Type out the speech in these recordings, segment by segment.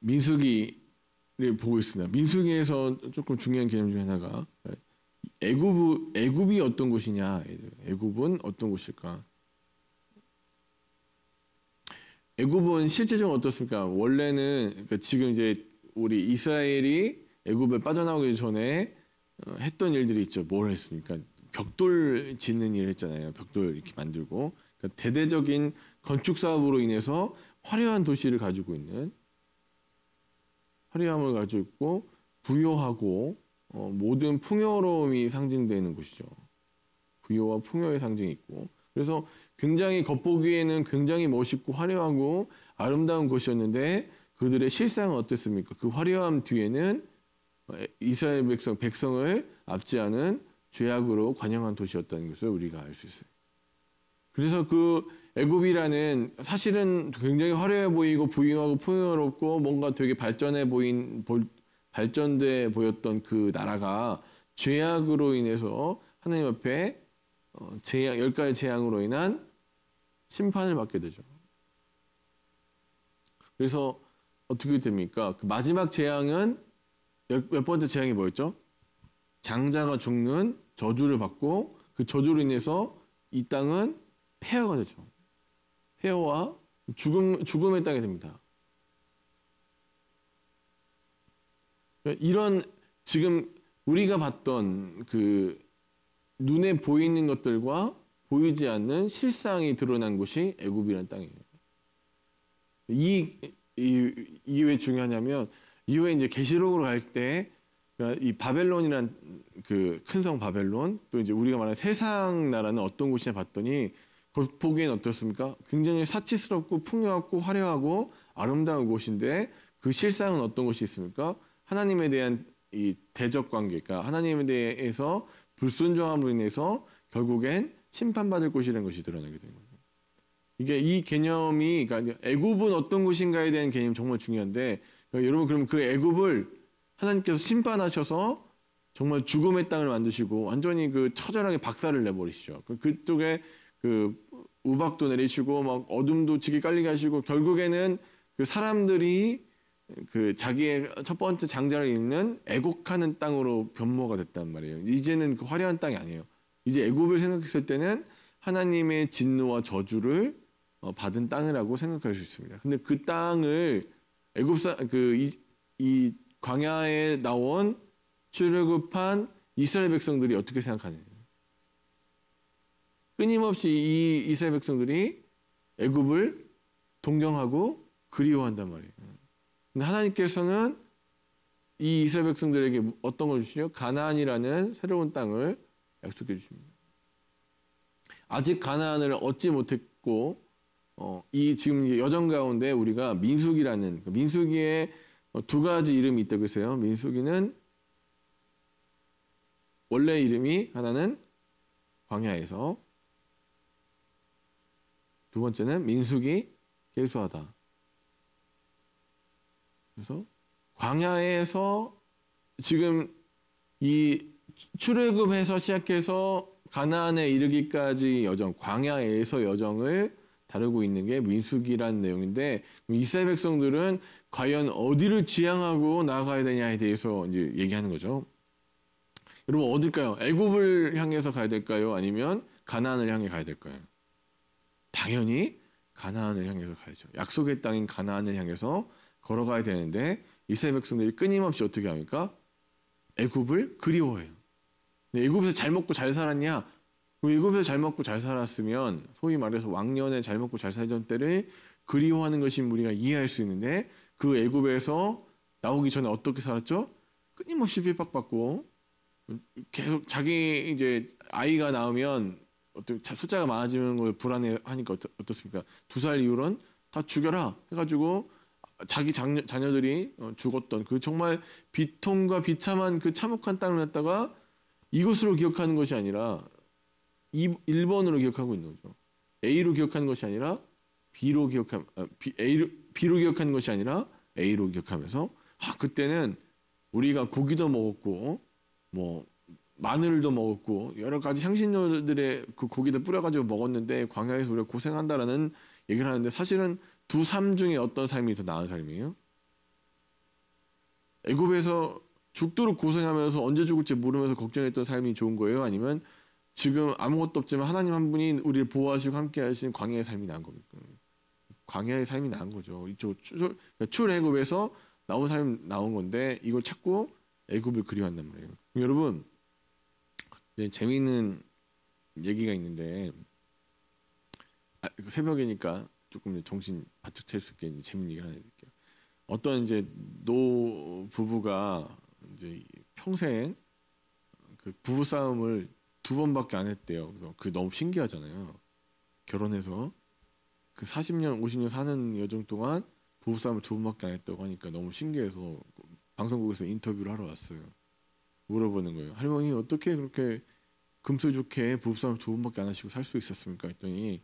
민수기를 보고 있습니다. 민수기에서 조금 중요한 개념 중에 하나가 애굽이 어떤 곳이냐? 애굽은 어떤 곳일까? 애굽은 실제적으로 어떻습니까? 원래는 그러니까 지금 이제 우리 이스라엘이 애굽에 빠져나오기 전에 했던 일들이 있죠. 뭘 했습니까? 벽돌 짓는 일을 했잖아요. 벽돌 이렇게 만들고 그러니까 대대적인 건축 사업으로 인해서 화려한 도시를 가지고 있는 화려함을 가지고 있고 부요하고 모든 풍요로움이 상징되는 곳이죠. 부요와 풍요의 상징이 있고 그래서 굉장히 겉보기에는 굉장히 멋있고 화려하고 아름다운 곳이었는데 그들의 실상은 어땠습니까? 그 화려함 뒤에는 이스라엘 백성을 압제하는 죄악으로 관영한 도시였다는 것을 우리가 알 수 있어요. 그래서 그 애굽이라는 사실은 굉장히 화려해 보이고 부유하고 풍요롭고 뭔가 되게 발전돼 보였던 그 나라가 죄악으로 인해서 하나님 앞에 열 가지 재앙으로 인한 심판을 받게 되죠. 그래서 어떻게 됩니까? 그 마지막 재앙은 몇 번째 재앙이 뭐였죠? 장자가 죽는 저주를 받고 그 저주로 인해서 이 땅은 폐허가 되죠. 폐허와 죽음의 땅이 됩니다. 이런 지금 우리가 봤던 그 눈에 보이는 것들과 보이지 않는 실상이 드러난 곳이 애굽이라는 땅이에요. 이게 왜 중요하냐면 이후에 이제 계시록으로 갈 때 이 바벨론이란 그 큰 성 바벨론 또 이제 우리가 말하는 세상 나라는 어떤 곳이냐 봤더니 보기엔 어떻습니까? 굉장히 사치스럽고 풍요하고 화려하고 아름다운 곳인데 그 실상은 어떤 곳이 있습니까? 하나님에 대한 이 대적 관계, 그러니까 하나님에 대해서 불순종함으로 인해서 결국엔 심판받을 곳이라는 것이 드러나게 되는 거예요. 이게 이 개념이 그러니까 애굽은 어떤 곳인가에 대한 개념이 정말 중요한데 그러니까 여러분 그럼 그 애굽을 하나님께서 심판하셔서 정말 죽음의 땅을 만드시고 완전히 그 처절하게 박살을 내버리시죠. 그쪽에 그 우박도 내리시고 막 어둠도 지게 깔리게 하시고 결국에는 그 사람들이 그 자기의 첫 번째 장자를 잇는 애곡하는 땅으로 변모가 됐단 말이에요. 이제는 그 화려한 땅이 아니에요. 이제 애굽을 생각했을 때는 하나님의 진노와 저주를 받은 땅이라고 생각할 수 있습니다. 근데 그 땅을 이 광야에 나온 출애굽한 이스라엘 백성들이 어떻게 생각하느냐. 끊임없이 이 이스라엘 백성들이 애굽을 동경하고 그리워한단 말이에요. 근데 하나님께서는 이 이스라엘 백성들에게 어떤 걸 주시죠? 가나안이라는 새로운 땅을 약속해 주십니다. 아직 가나안을 얻지 못했고 이 지금 여정 가운데 우리가 민수기에 두 가지 이름이 있다고 했어요. 민수기는 원래 이름이 하나는 광야에서 두 번째는 민수기 계수하다. 그래서 광야에서 지금 이 출애굽해서 시작해서 가나안에 이르기까지 여정, 광야에서 여정을 다루고 있는 게 민수기라는 내용인데 이스라엘 백성들은 과연 어디를 지향하고 나아가야 되냐에 대해서 이제 얘기하는 거죠. 여러분 어딜까요? 애굽을 향해서 가야 될까요? 아니면 가나안을 향해 가야 될까요? 당연히 가나안을 향해서 가야죠. 약속의 땅인 가나안을 향해서 걸어가야 되는데 이스라엘 백성들이 끊임없이 어떻게 합니까? 애굽을 그리워해요. 애굽에서 잘 먹고 잘 살았냐? 애굽에서 잘 먹고 잘 살았으면 소위 말해서 왕년에 잘 먹고 잘 살던 때를 그리워하는 것이 우리가 이해할 수 있는데 그 애굽에서 나오기 전에 어떻게 살았죠? 끊임없이 핍박받고 계속 자기 이제 아이가 나오면 어떤 숫자가 많아지는 걸 불안해하니까 어떻습니까? 2살 이후로는 다 죽여라 해가지고 자기 자녀들이 죽었던 그 정말 비통과 비참한 그 참혹한 땅을 갖다가 이곳으로 기억하는 것이 아니라 1번으로 기억하고 있는 거죠. A로 기억하는 것이 아니라 B로 기억하는 것이 아니라 A로 기억하면서 그때는 우리가 고기도 먹었고 뭐 마늘도 먹었고 여러 가지 향신료들의 그 고기도 뿌려가지고 먹었는데 광야에서 우리가 고생한다라는 얘기를 하는데 사실은 두 삶 중에 어떤 삶이 더 나은 삶이에요? 애굽에서 죽도록 고생하면서 언제 죽을지 모르면서 걱정했던 삶이 좋은 거예요? 아니면 지금 아무것도 없지만 하나님 한 분이 우리를 보호하시고 함께 하신 광야의 삶이 나은 겁니까? 광야의 삶이 나은 거죠. 이쪽 출애굽에서 나온 삶이 나온 건데 이걸 찾고 애굽을 그리워한단 말이에요. 여러분, 이제 재미있는 얘기가 있는데 새벽이니까 조금 정신 바짝 차릴 수 있게 재밌는 얘기를 하나 해드릴게요. 어떤 이제 노 부부가 이제 평생 그 부부 싸움을 2번밖에 안 했대요. 그래서 그 너무 신기하잖아요. 결혼해서 그 40년, 50년 사는 여정 동안 부부 싸움을 2번밖에 안 했다고 하니까 너무 신기해서 방송국에서 인터뷰를 하러 왔어요. 물어보는 거예요. 할머니 어떻게 그렇게 금슬 좋게 부부 싸움을 2번밖에 안 하시고 살 수 있었습니까? 했더니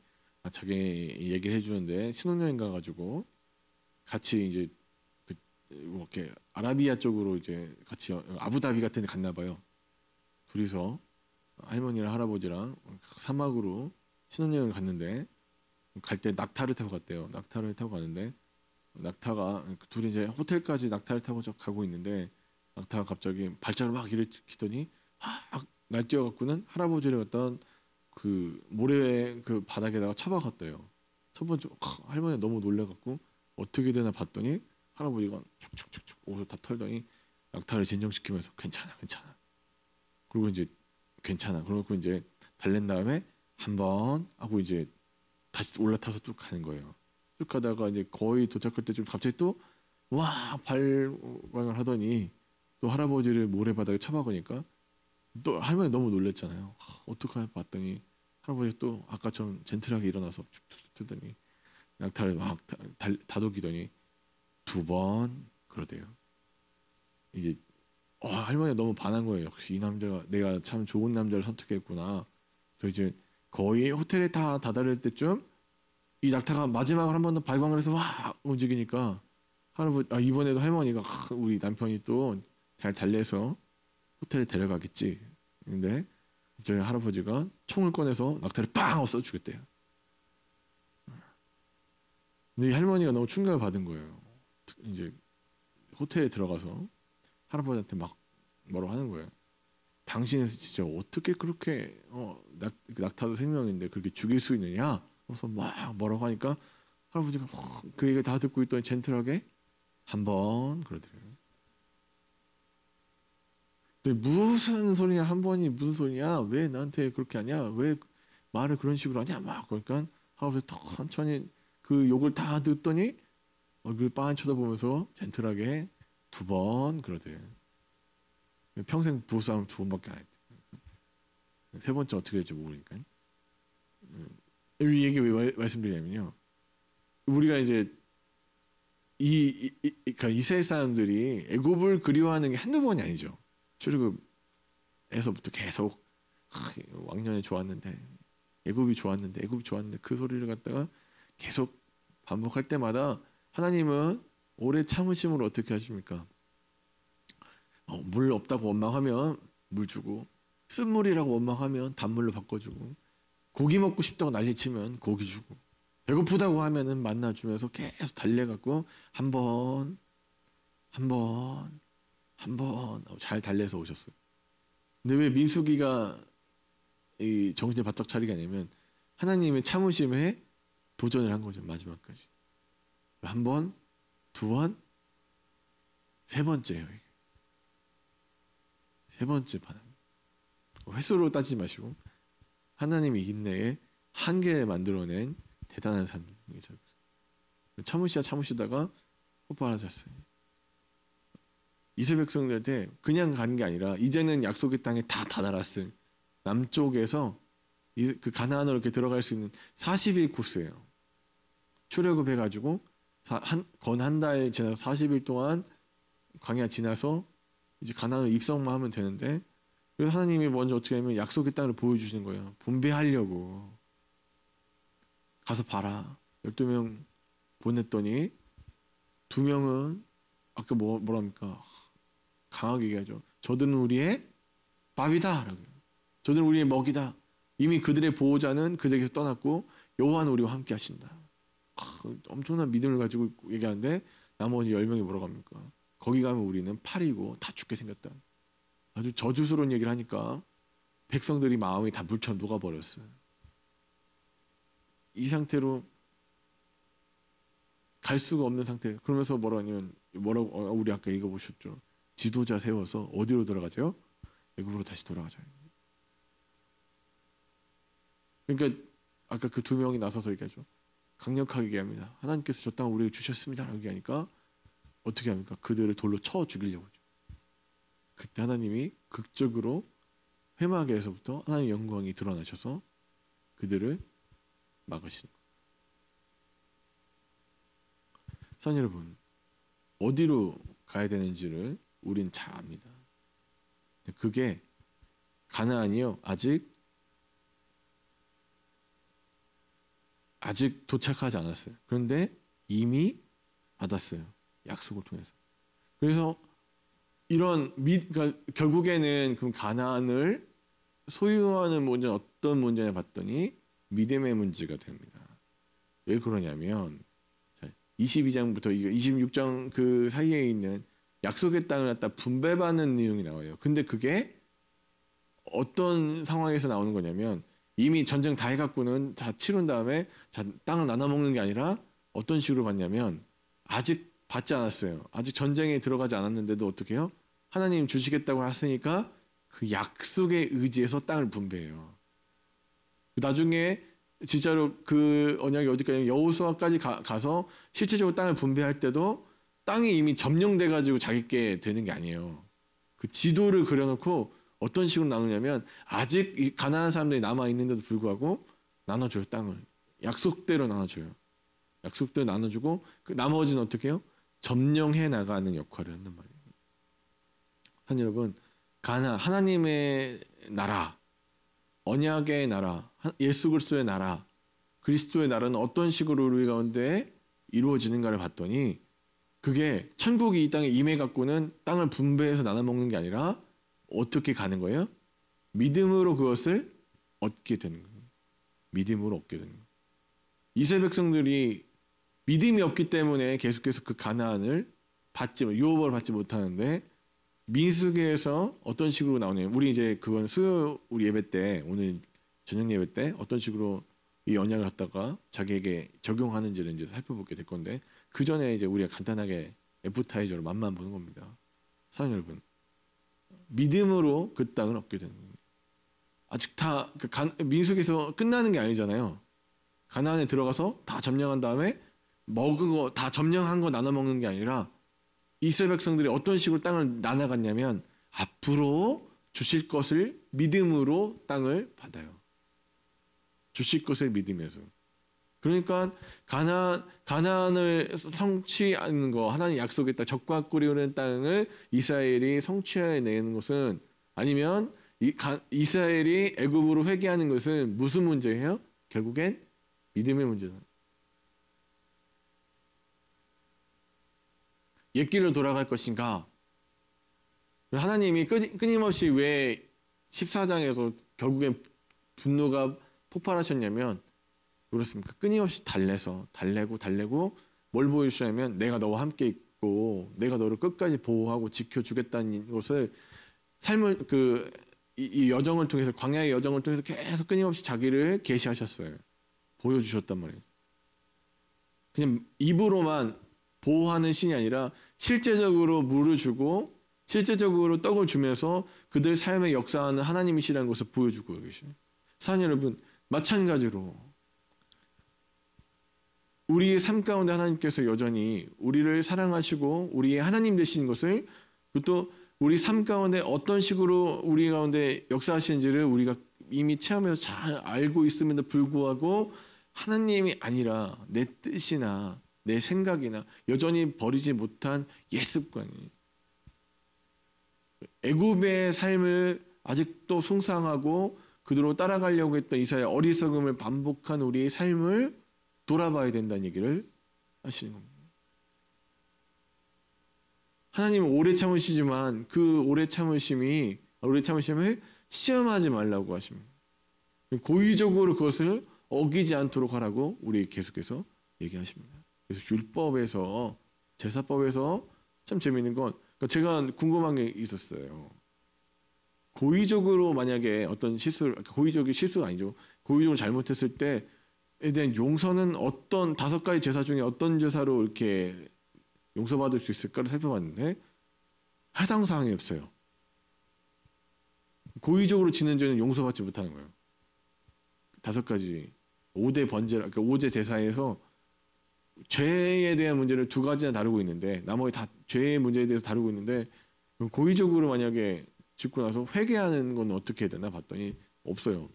자기 얘기를 해주는데 신혼여행 가가지고 같이 이제 뭐 이렇게 아라비아 쪽으로 이제 같이 아부다비 같은 데 갔나 봐요. 둘이서 할머니랑 할아버지랑 사막으로 신혼여행을 갔는데 갈 때 낙타를 타고 갔대요. 낙타를 타고 가는데 낙타가 둘이 이제 호텔까지 낙타를 타고 가고 있는데 낙타가 갑자기 발작을 막 일으키더니 확 날뛰어 갖고는 할아버지를 갖다 그 모래 그 바닥에다가 쳐박았대요. 첫 번째 할머니가 너무 놀래갖고 어떻게 되나 봤더니 할아버지가 촉촉촉촉 옷을 다 털더니 낙타를 진정시키면서 괜찮아 괜찮아. 그리고 이제 괜찮아. 그러고 이제 달랜 다음에 한 번 하고 이제 다시 올라타서 쭉 가는 거예요. 쭉 가다가 이제 거의 도착할 때쯤 갑자기 또 와 발광을 하더니 또 할아버지를 모래바닥에 쳐박으니까 또 할머니 너무 놀랬잖아요. 어떡하나 봤더니 할아버지 또 아까처럼 젠틀하게 일어나서 쭉쭉 뜨더니 낙타를 막 다독이더니 2번 그러대요. 이제 할머니가 너무 반한 거예요. 역시 이 남자가 내가 참 좋은 남자를 선택했구나. 그래서 이제 거의 호텔에 다 다다를 때쯤 이 낙타가 마지막으로 한 번 더 발광을 해서 와 움직이니까 할아버지 이번에도 할머니가 우리 남편이 또 잘 달래서 호텔에 데려가겠지. 근데 저희 할아버지가 총을 꺼내서 낙타를 빵 쏘 죽였대요. 근데 이 할머니가 너무 충격을 받은 거예요. 이제 호텔에 들어가서 할아버지한테 막 뭐라고 하는 거예요. 당신은 진짜 어떻게 그렇게 낙타도 생명인데 그렇게 죽일 수 있느냐? 그래서 막 뭐라고 하니까 할아버지가 그 얘기를 다 듣고 있더니 젠틀하게 한 번 그러더래요. 근데 무슨 소리냐 한 번이 무슨 소리냐? 왜 나한테 그렇게 하냐? 왜 말을 그런 식으로 하냐? 막 그러니까 할아버지 천천히 그 욕을 다 듣더니 얼굴 빤히 쳐다보면서 젠틀하게 2번 그러대요. 평생 부부싸움 2번밖에 안 했대. 3번째 어떻게 될지 모르니까. 이 얘기 왜 말씀드리냐면요. 우리가 이제 그러니까 이스라엘 사람들이 애굽을 그리워하는 게 한두 번이 아니죠. 출애굽에서부터 계속 왕년에 좋았는데 애굽이 좋았는데 그 소리를 갖다가 계속 반복할 때마다 하나님은 오래 참으심으로 어떻게 하십니까? 물 없다고 원망하면 물 주고 쓴물이라고 원망하면 단물로 바꿔주고 고기 먹고 싶다고 난리치면 고기 주고 배고프다고 하면은 만나 주면서 계속 달래갖고 한 번 잘 달래서 오셨어요. 근데 왜 민수기가 이 정신을 바짝 차리게 하냐면 하나님의 참으심에 도전을 한 거죠. 마지막까지. 한 번, 2번, 3번째예요. 이게. 3번째 반응. 횟수로 따지지 마시고 하나님이 인내에 한계를 만들어낸 대단한 사람이죠. 참으시다가 폭발하셨어요. 이스라엘 백성들한테 그냥 가는 게 아니라 이제는 약속의 땅에 다 다다랐을 남쪽에서 그 가나안으로 이렇게 들어갈 수 있는 40일 코스예요. 출애굽해가지고 건 한 달 지나서 40일 동안 광야 지나서 이제 가나안으로 입성만 하면 되는데 그래서 하나님이 먼저 어떻게 하면 약속의 땅을 보여주시는 거예요. 분배하려고 가서 봐라. 12명 보냈더니 2명은 아까 뭐랍니까? 강하게 얘기하죠. 저들은 우리의 밥이다. 저들은 우리의 먹이다. 이미 그들의 보호자는 그들에게서 떠났고 여호와는 우리와 함께 하신다. 엄청난 믿음을 가지고 얘기하는데 나머지 10명이 뭐라고 합니까? 거기 가면 우리는 팔이고 다 죽게 생겼다. 아주 저주스러운 얘기를 하니까 백성들이 마음이 다 물처럼 녹아버렸어요. 이 상태로 갈 수가 없는 상태. 그러면서 뭐라고 우리 아까 읽어보셨죠. 지도자 세워서 어디로 돌아가죠? 애굽으로 다시 돌아가죠. 그러니까 아까 그 두 명이 나서서 얘기하죠. 강력하게 얘기합니다. 하나님께서 저 땅을 우리에게 주셨습니다라고 얘기하니까 어떻게 합니까? 그들을 돌로 쳐 죽이려고 하죠. 그때 하나님이 극적으로 회막에서부터 하나님의 영광이 드러나셔서 그들을 막으시는 거예요. 선 여러분, 어디로 가야 되는지를 우린 잘 압니다. 그게 가나안이요. 아직 도착하지 않았어요. 그런데 이미 받았어요. 약속을 통해서. 그래서 그러니까 결국에는 그 가나안을 소유하는 문제는 어떤 문제냐 봤더니 믿음의 문제가 됩니다. 왜 그러냐면 22장부터 26장 그 사이에 있는 약속의 땅을 갖다 분배받는 내용이 나와요. 근데 그게 어떤 상황에서 나오는 거냐면 이미 전쟁 다 해갖고는 다 치른 다음에 땅을 나눠 먹는 게 아니라 어떤 식으로 받냐면 아직 받지 않았어요. 아직 전쟁에 들어가지 않았는데도 어떻게 해요? 하나님 주시겠다고 했으니까 그 약속에 의지해서 땅을 분배해요. 나중에 진짜로 그 언약이 어디까지 여호수아까지 가서 실제적으로 땅을 분배할 때도 땅이 이미 점령돼 가지고 자기께 되는 게 아니에요. 그 지도를 그려놓고 어떤 식으로 나누냐면 아직 가난한 사람들이 남아 있는데도 불구하고 나눠줘요. 땅을 약속대로 나눠줘요. 약속대로 나눠주고 그 나머지는 어떻게 해요? 점령해 나가는 역할을 한단 말이에요. 여러분, 하나님의 나라, 언약의 나라, 예수 그리스도의 나라, 그리스도의 나라는 어떤 식으로 우리 가운데 이루어지는가를 봤더니 그게 천국이 이 땅에 임해 갖고는 땅을 분배해서 나눠 먹는 게 아니라 어떻게 가는 거예요? 믿음으로 그것을 얻게 되는 거예요. 믿음으로 얻게 되는 거예요. 이스라엘 백성들이 믿음이 없기 때문에 계속해서 그 가나안을 유업을 받지 못하는데 민수기에서 어떤 식으로 나오냐면 우리 이제 그건 우리 예배 때 오늘 저녁 예배 때 어떤 식으로 이 언약을 갖다가 자기에게 적용하는지를 이제 살펴보게 될 건데 그 전에 이제 우리가 간단하게 애프타이저로 맛만 보는 겁니다. 사랑 여러분, 믿음으로 그 땅을 얻게 되는 겁니다. 아직 다 민수기에서 끝나는 게 아니잖아요. 가나안에 들어가서 다 점령한 다음에 먹은 거 다 점령한 거 나눠 먹는 게 아니라 이스라엘 백성들이 어떤 식으로 땅을 나눠갔냐면 앞으로 주실 것을 믿음으로 땅을 받아요. 주실 것을 믿으면서. 그러니까 가나안을 성취하는 거, 하나님 약속의 땅, 적과 꿀이 흐르는 땅을 이스라엘이 성취해내는 것은 아니면 이스라엘이 애굽으로 회개하는 것은 무슨 문제예요? 결국엔 믿음의 문제다. 옛길로 돌아갈 것인가? 하나님이 끊임없이 왜 14장에서 결국엔 분노가 폭발하셨냐면 그렇습니까? 끊임없이 달래고 뭘 보여주시냐면 내가 너와 함께 있고 내가 너를 끝까지 보호하고 지켜주겠다는 것을 삶을 이 여정을 통해서 광야의 여정을 통해서 계속 끊임없이 자기를 계시하셨어요. 보여주셨단 말이에요. 그냥 입으로만 보호하는 신이 아니라 실제적으로 물을 주고 실제적으로 떡을 주면서 그들 삶에 역사하는 하나님이시라는 것을 보여주고 계셔요. 사랑 여러분, 마찬가지로 우리의 삶 가운데 하나님께서 여전히 우리를 사랑하시고 우리의 하나님 되신 것을 또 우리 삶 가운데 어떤 식으로 우리 가운데 역사하시는지를 우리가 이미 체험해서 잘 알고 있음에도 불구하고 하나님이 아니라 내 뜻이나 내 생각이나 여전히 버리지 못한 옛 습관이 애굽의 삶을 아직도 숭상하고 그대로 따라가려고 했던 이스라엘 어리석음을 반복한 우리의 삶을 돌아봐야 된다는 얘기를 하시는 겁니다. 하나님은 오래 참으시지만 그 오래 참으심을 시험하지 말라고 하십니다. 고의적으로 그것을 어기지 않도록 하라고 우리 계속해서 얘기하십니다. 그래서 율법에서 제사법에서 참 재미있는 건 그러니까 제가 궁금한 게 있었어요. 고의적으로 만약에 어떤 실수를 고의적인 실수가 아니죠. 고의적으로 잘못했을 때에 대한 용서는 어떤 5가지 제사 중에 어떤 제사로 이렇게 용서받을 수 있을까를 살펴봤는데 해당 사항이 없어요. 고의적으로 지는 죄는 용서받지 못하는 거예요. 5가지 5대 번제, 그러니까 5제 제사에서 죄에 대한 문제를 2가지나 다루고 있는데 나머지 다 죄의 문제에 대해서 다루고 있는데 고의적으로 만약에 짓고 나서 회개하는 건 어떻게 해야 되나 봤더니 없어요.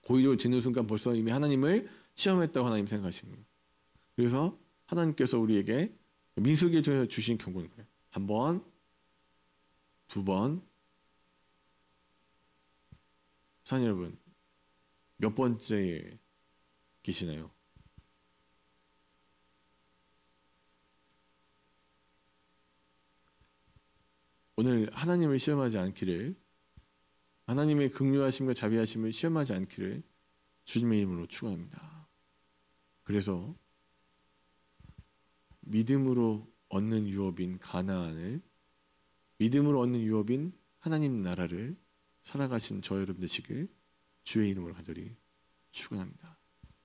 고의적으로 짓는 순간 벌써 이미 하나님을 시험했다고 하나님 생각하시는 거예요. 그래서 하나님께서 우리에게 민수기를 통해서 주신 경고는 거예요. 1번, 2번. 사랑 여러분, 몇 번째에 계시나요? 오늘 하나님을 시험하지 않기를, 하나님의 긍휼하심과 자비하심을 시험하지 않기를 주님의 이름으로 축원합니다. 그래서 믿음으로 얻는 유업인 가나안을, 믿음으로 얻는 유업인 하나님 나라를 살아가신 저 여러분 되시길 주의 이름으로 간절히 축원합니다.